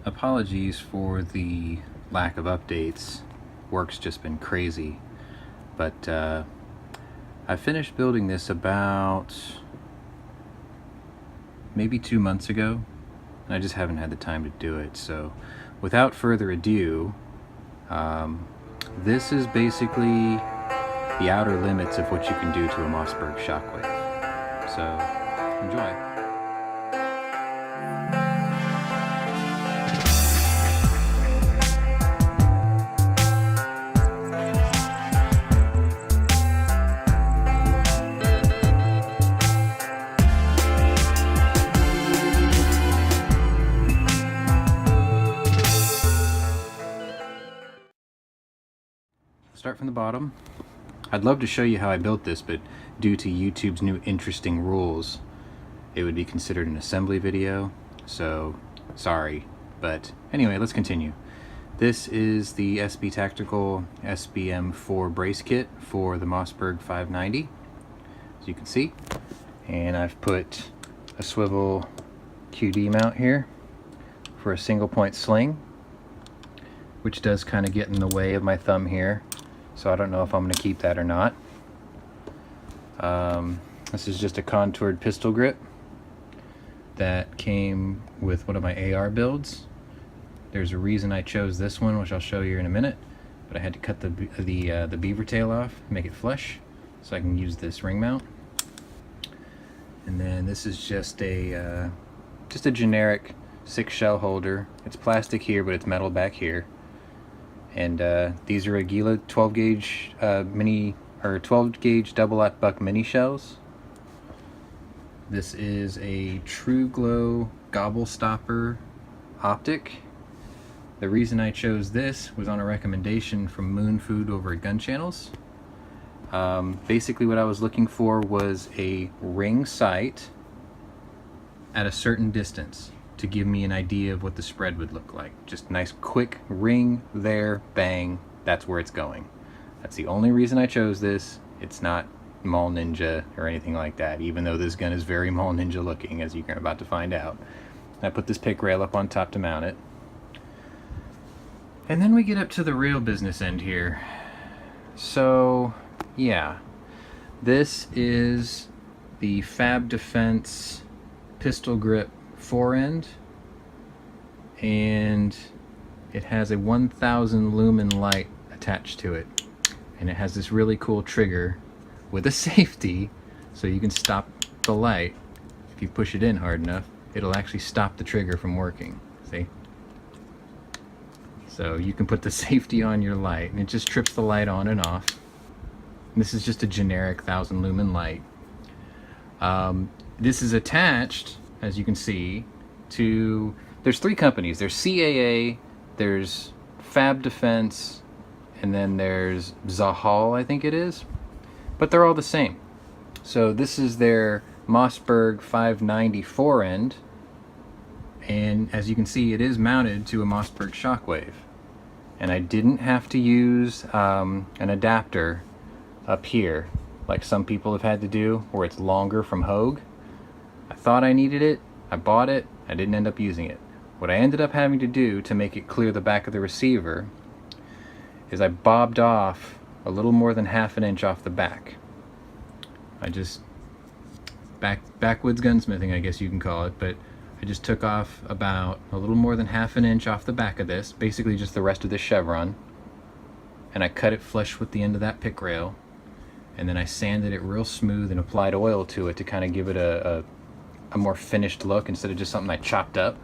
Apologies for the lack of updates. Work's just been crazy. But I finished building this about maybe 2 months ago, and I just haven't had the time to do it. So without further ado, this is basically the outer limits of what you can do to a Mossberg Shockwave. So enjoy. Start from the bottom. I'd love to show you how I built this, but due to YouTube's new interesting rules, it would be considered an assembly video, so sorry. But anyway, let's continue. This is the SB Tactical SBM4 brace kit for the Mossberg 590, as you can see. And I've put a swivel QD mount here for a single point sling, which does kind of get in the way of my thumb here. So I don't know if I'm going to keep that or not. This is just a contoured pistol grip that came with one of my AR builds. There's a reason I chose this one, which I'll show you in a minute. But I had to cut the beaver tail off, make it flush, so I can use this ring mount. And then this is just a generic 6 shell holder. It's plastic here, but it's metal back here. And these are Aguila 12 gauge mini or 12 gauge double-aught buck mini shells. This is a True Glow gobble stopper optic. The reason I chose this was on a recommendation from Moon Food over at Gun Channels. Basically what I was looking for was a ring sight at a certain distance to give me an idea of what the spread would look like. Just nice quick ring there, bang, that's where it's going. That's the only reason I chose this. It's not Mall Ninja or anything like that, even though this gun is very Mall Ninja looking, as you're about to find out. I put this pick rail up on top to mount it. And then we get up to the real business end here. So yeah, this is the Fab Defense pistol grip forend, and it has a 1000 lumen light attached to it, and it has this really cool trigger with a safety, so you can stop the light. If you push it in hard enough, it'll actually stop the trigger from working. See? So you can put the safety on your light, and it just trips the light on and off. And this is just a generic 1000 lumen light. This is attached, as you can see, to, there's 3 companies. There's CAA, there's Fab Defense, and then there's Zahal, I think it is. But they're all the same. So this is their Mossberg 590 forend, and as you can see, it is mounted to a Mossberg Shockwave. And I didn't have to use an adapter up here, like some people have had to do, where it's longer from Hogue. I thought I needed it, I bought it, I didn't end up using it. What I ended up having to do to make it clear the back of the receiver is I bobbed off a little more than ½ an inch off the back. I just, backwoods gunsmithing I guess you can call it, but I just took off about a little more than ½ an inch off the back of this, basically just the rest of this chevron, and I cut it flush with the end of that pick rail, and then I sanded it real smooth and applied oil to it to kind of give it a more finished look instead of just something I chopped up.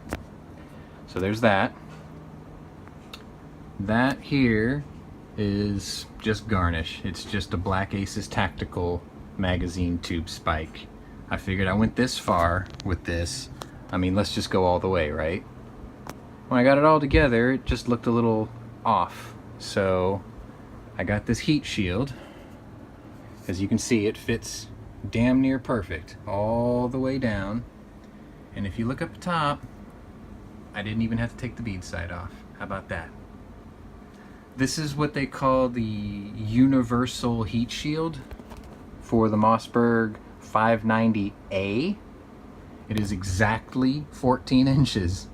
So there's that. That here is just garnish. It's just a Black Aces Tactical magazine tube spike. I figured I went this far with this. I mean, let's just go all the way, right? When I got it all together, it just looked a little off. So I got this heat shield. As you can see, it fits damn near perfect all the way down. And if you look up top, I didn't even have to take the bead side off. How about that? This is what they call the universal heat shield for the Mossberg 590A. It is exactly 14 inches.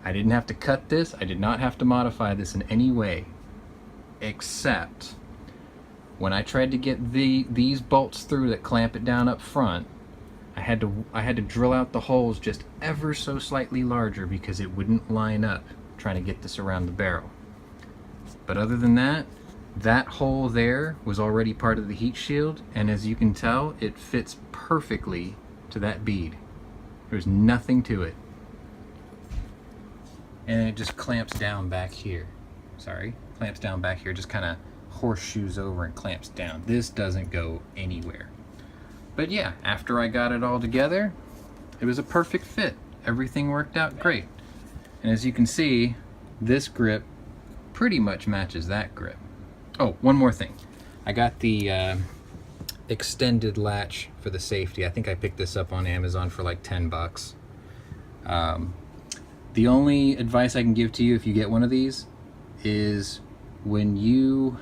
I didn't have to cut this. I did not have to modify this in any way, except when I tried to get these bolts through that clamp it down up front, I had to drill out the holes just ever so slightly larger because it wouldn't line up trying to get this around the barrel. But other than that, that hole there was already part of the heat shield, and as you can tell, it fits perfectly to that bead. There's nothing to it. And it just clamps down back here. Sorry, clamps down back here, just kind of horseshoes over and clamps down. This doesn't go anywhere. But yeah, after I got it all together, it was a perfect fit. Everything worked out great. And as you can see, this grip pretty much matches that grip. Oh, one more thing. I got the extended latch for the safety. I think I picked this up on Amazon for like 10 bucks. The only advice I can give to you if you get one of these is when you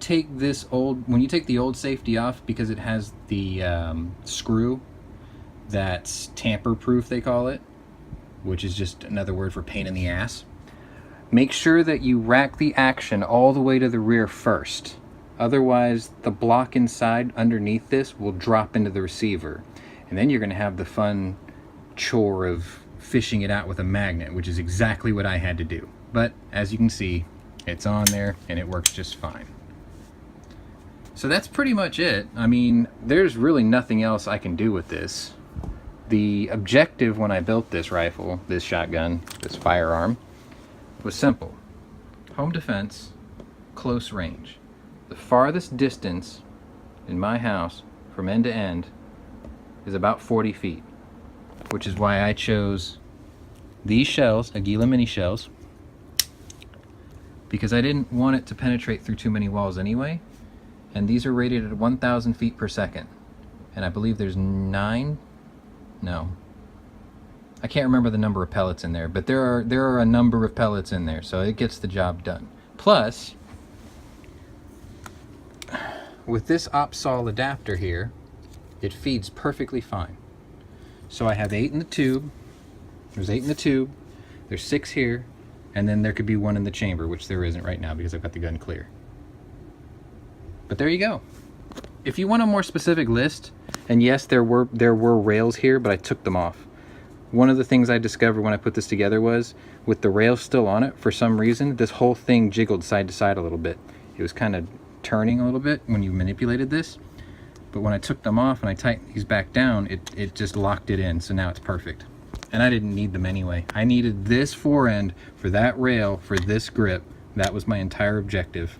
take the old safety off, because it has the screw that's tamper proof, they call it, which is just another word for pain in the ass. Make sure that you rack the action all the way to the rear first. Otherwise, the block inside underneath this will drop into the receiver. And then you're going to have the fun chore of fishing it out with a magnet, which is exactly what I had to do. But as you can see, it's on there and it works just fine. So that's pretty much it. I mean, there's really nothing else I can do with this. The objective when I built this rifle, this shotgun, this firearm, was simple. Home defense, close range. The farthest distance in my house from end to end is about 40 feet, which is why I chose these shells, Aguila mini shells, because I didn't want it to penetrate through too many walls anyway. And these are rated at 1,000 feet per second. And I believe there's 9, no, I can't remember the number of pellets in there, but there are a number of pellets in there, so it gets the job done. Plus, with this OpSol adapter here, it feeds perfectly fine. So I have 8 in the tube, there's 8 in the tube, there's 6 here, and then there could be 1 in the chamber, which there isn't right now because I've got the gun clear. But there you go. If you want a more specific list, and yes, there were rails here, but I took them off. One of the things I discovered when I put this together was, with the rails still on it, for some reason, this whole thing jiggled side to side a little bit. It was kind of turning a little bit when you manipulated this, but when I took them off and I tightened these back down, it just locked it in, so now it's perfect. And I didn't need them anyway. I needed this forend for that rail, for this grip. That was my entire objective.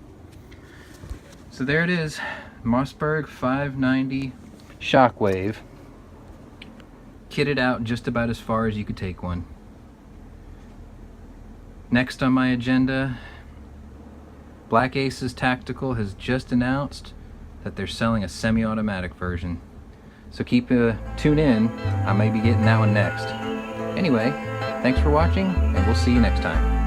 So there it is, Mossberg 590 Shockwave. Kitted out just about as far as you could take one. Next on my agenda, Black Aces Tactical has just announced that they're selling a semi-automatic version. So tune in, I may be getting that one next. Anyway, thanks for watching, and we'll see you next time.